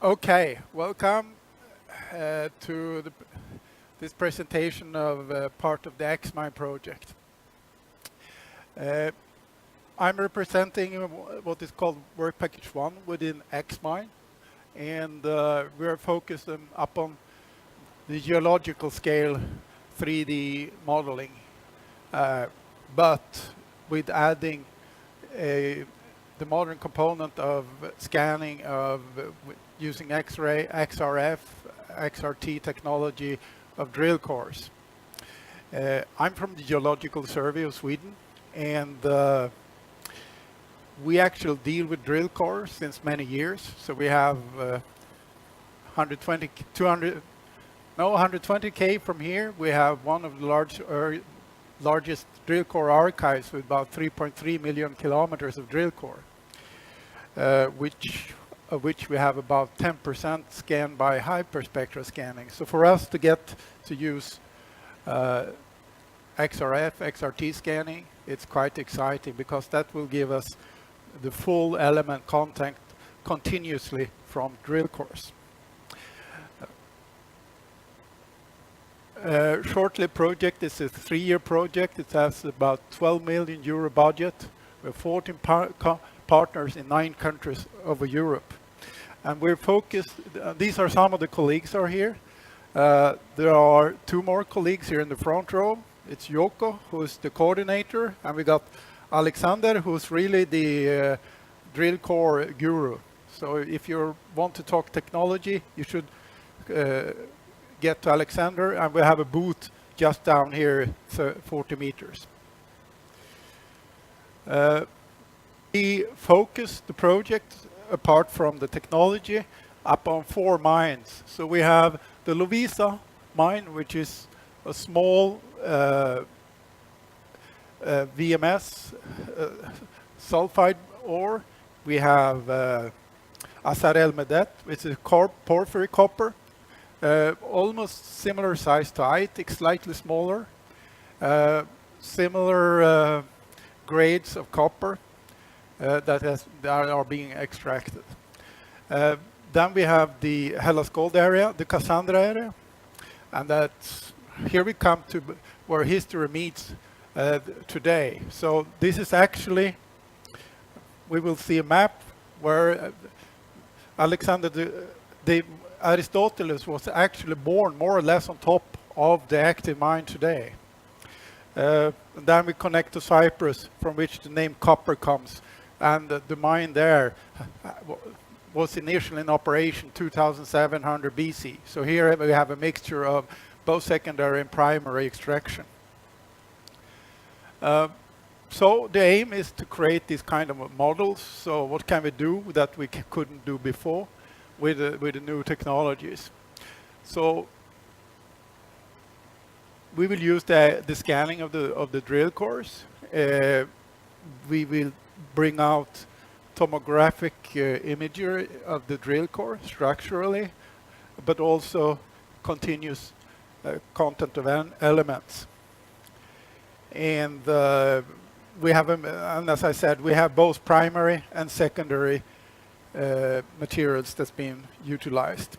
Okay, welcome to this presentation of part of the Xmine project. I'm representing what is called Work Package 1 within Xmine, and we are focused upon the geological scale 3D modeling, but with adding the modern component of scanning of using X-ray, XRF, XRT technology of drill cores. I'm from the Geological Survey of Sweden, and we actually deal with drill cores since many years. So we have 120K from here. We have one of the largest drill core archives with about 3.3 million kilometers of drill core, of which we have about 10% scanned by hyperspectral scanning. So for us to get to use XRF, XRT scanning, it's quite exciting because that will give us the full element content continuously from drill cores. Short-lived project is a 3-year project. It has about 12 million euro budget. We have 14 partners in 9 countries over Europe. And we're focused, these are some of the colleagues are here. There are 2 more colleagues here in the front row. It's Yoko, who's the coordinator, and we got Alexander, who's really the drill core guru. So if you want to talk technology, you should get to Alexander, and we have a booth just down here, 40 meters. We focus the project, apart from the technology, upon 4 mines. So we have the Lovisa mine, which is a small VMS sulfide ore. We have Azar El Medet, which is porphyry copper. Almost similar size to Aitik, slightly smaller. Similar grades of copper that are being extracted. Then we have the Hellas Gold area, the Cassandra area, and that's here we come to where history meets today. So this is actually, we will see a map where Alexander the Aristoteles was actually born more or less on top of the active mine today. And then we connect to Cyprus, from which the name copper comes. And the mine there was initially in operation 2700 BC. So here we have a mixture of both secondary and primary extraction. So the aim is to create these kind of models. So what can we do that we couldn't do before with the new technologies? So we will use the scanning of the drill cores. We will bring out tomographic imagery of the drill core structurally, but also continuous content of elements. And we have, and as I said, we have both primary and secondary materials that's being utilized.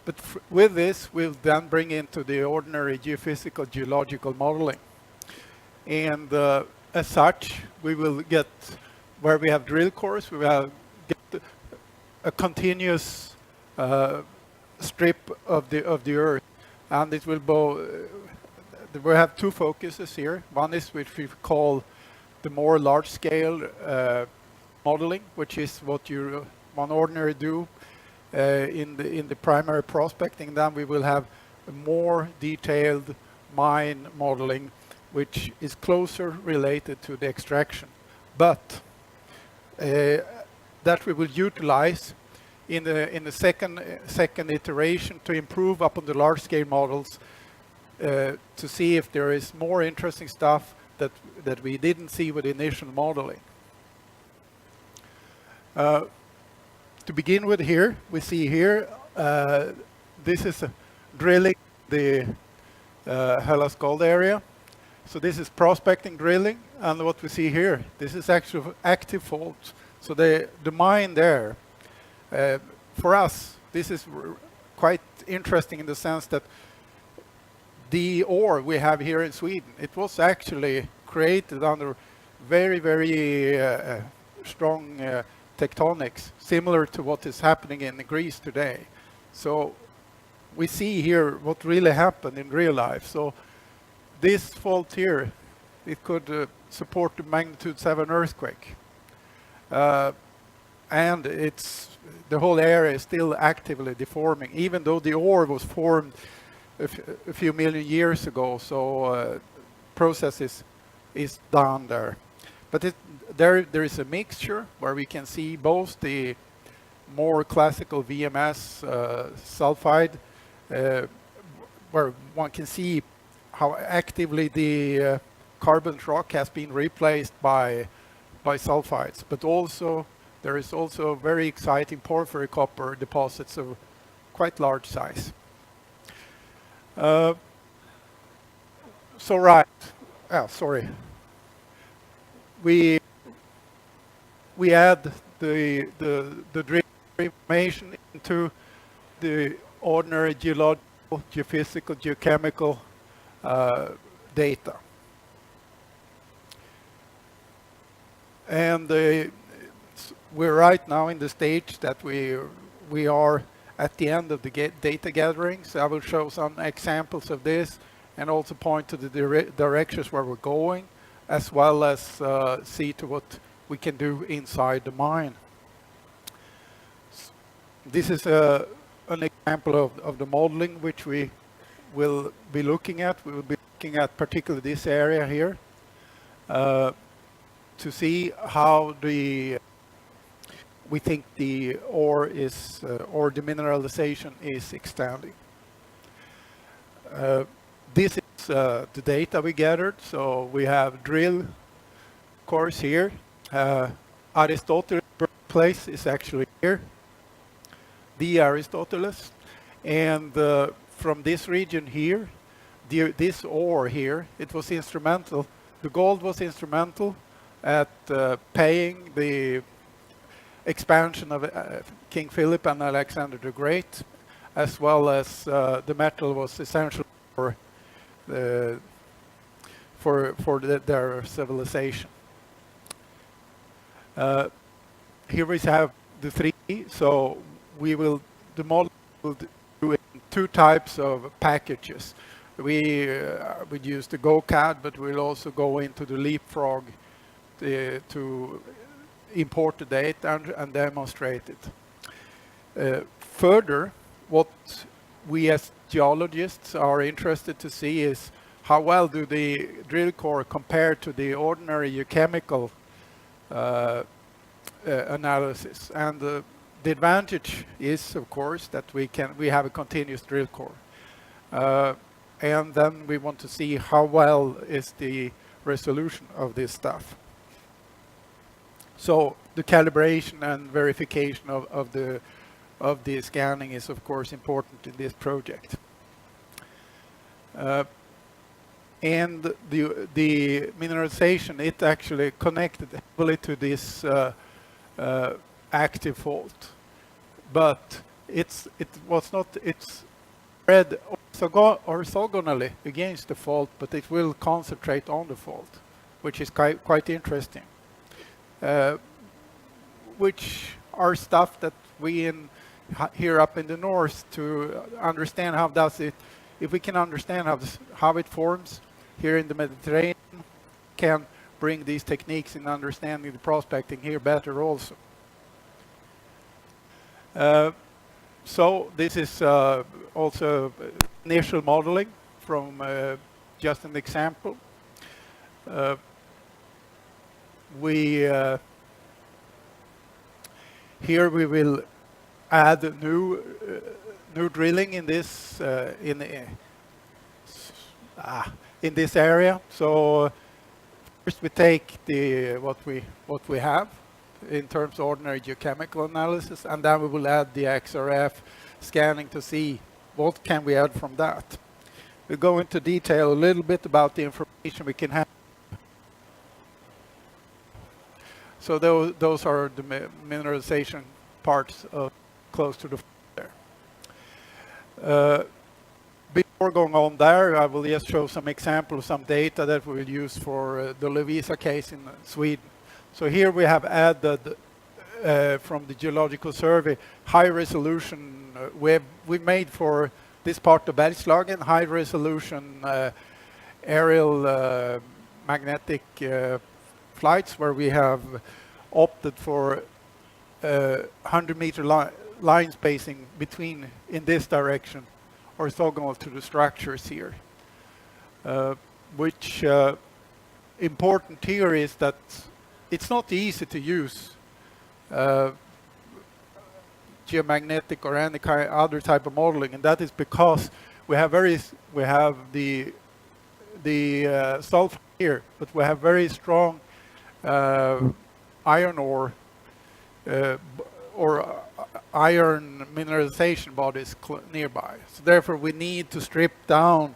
But with this, we'll then bring into the ordinary geophysical geological modeling. And as such, we will get, where we have drill cores, we will get a continuous strip of the earth. And it will we have 2 focuses here. One is which we call the more large-scale modeling, which is what one ordinary do in the primary prospecting. Then we will have a more detailed mine modeling, which is closer related to the extraction, but that we will utilize in the second iteration to improve upon the large-scale models, to see if there is more interesting stuff that we didn't see with initial modeling. To begin with, here we see here this is drilling the Hellas Gold area. So this is prospecting drilling, and what we see here, this is actually active faults. So the mine there, for us, this is quite interesting in the sense that the ore we have here in Sweden, it was actually created under very, very strong tectonics, similar to what is happening in Greece today. So we see here what really happened in real life. So this fault here, it could support the magnitude 7 earthquake. And the whole area is still actively deforming, even though the ore was formed a few million years ago. So process is done there. But there is a mixture where we can see both the more classical VMS sulfide, where one can see how actively the carbon rock has been replaced by sulfides. But also there is also very exciting porphyry copper deposits of quite large size. Sorry. We add the drill information into the ordinary geological, geophysical, geochemical data. And we're right now in the stage that we are at the end of the data gathering. So I will show some examples of this and also point to the directions where we're going, as well as see to what we can do inside the mine. This is an example of the modeling which we will be looking at. We will be looking at particularly this area here to see how we think the ore is, or the mineralization is extending. This is the data we gathered. So we have drill cores here. Aristoteles' birthplace is actually here, the Aristoteles. And from this region here, this ore here, it was instrumental. The gold was instrumental at paying the expansion of King Philip and Alexander the Great, as well as the metal was essential for their civilization. Here we have the three. So the model will do it in two types of packages. We would use the GoCAD, but we'll also go into the Leapfrog to import the data and demonstrate it. Further, what we as geologists are interested to see is how well do the drill core compare to the ordinary geochemical analysis. And the advantage is, of course, that we have a continuous drill core. And then we want to see how well is the resolution of this stuff. So the calibration and verification of the scanning is of course important in this project. And the mineralization, it actually connected heavily to this active fault, but it's spread orthogonally against the fault, but it will concentrate on the fault, which is quite interesting. Which are stuff that we here up in the north to understand how does it, if we can understand how it forms here in the Mediterranean, can bring these techniques in understanding the prospecting here better also. So this is also initial modeling from just an example. Here we will add new drilling in this in this area. So first we take what we have in terms of ordinary geochemical analysis, and then we will add the XRF scanning to see what can we add from that. We'll go into detail a little bit about the information we can have. So those are the mineralization parts close to the there. Before going on there, I will just show some examples, some data that we will use for the Lovisa case in Sweden. So here we have added from the Geological Survey high resolution we made for this part of Bergslagen, high resolution aerial magnetic flights where we have opted for 100-meter line spacing between in this direction, orthogonal to the structures here. Which important here is that it's not easy to use geomagnetic or any other type of modeling, and that is because we have the sulfur here, but we have very strong iron ore or iron mineralization bodies nearby. So therefore we need to strip down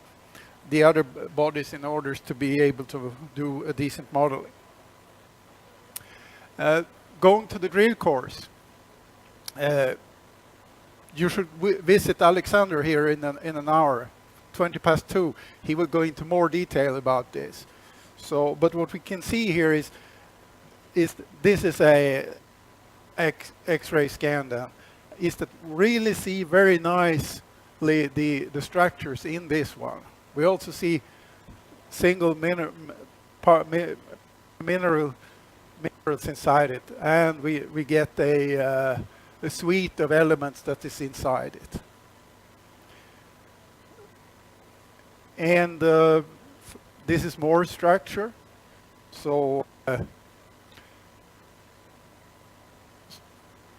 the other bodies in order to be able to do a decent modeling. Going to the drill course, you should visit Alexander here in an hour, 2:20. He will go into more detail about this. So, but what we can see here is this is a X-ray scan then, is that really see very nicely the structures in this one. We also see single minerals inside it, and we get a suite of elements that is inside it. And this is more structure, so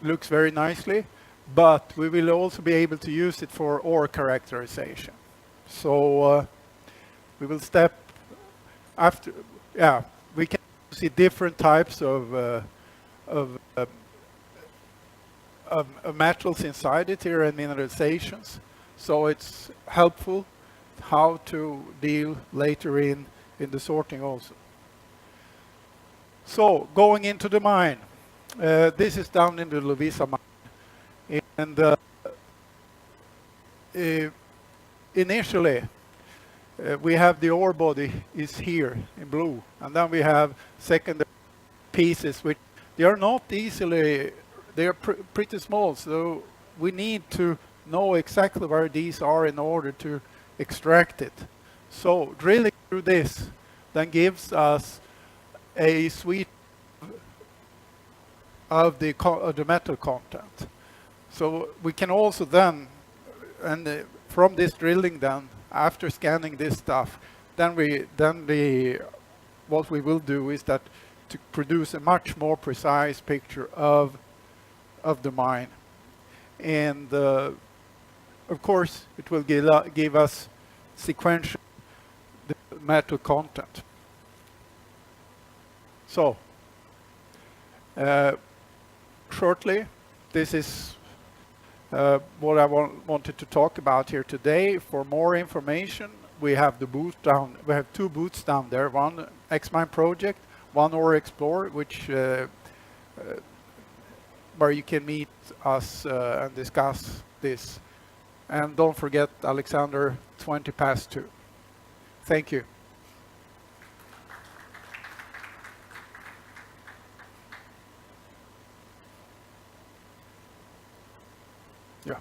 looks very nicely, but we will also be able to use it for ore characterization. So we will step after, we can see different types of metals inside it here and mineralizations. So it's helpful how to deal later in the sorting also. So going into the mine. This is down in the Lovisa mine, and initially we have the ore body is here in blue, and then we have secondary pieces which they are not easily, they are pretty small, so we need to know exactly where these are in order to extract it. So drilling through this then gives us a suite of the metal content. So we can also then, and from this drilling then, after scanning this stuff, then what we will do is that to produce a much more precise picture of the mine. And of course it will give us sequential the metal content. So shortly, this is what I wanted to talk about here today. For more information, we have the booth down. We have two booths down there. One X-Mine project, one Ore Explore, which where you can meet us and discuss this. And don't forget Alexander, 2:20. Thank you. Yeah.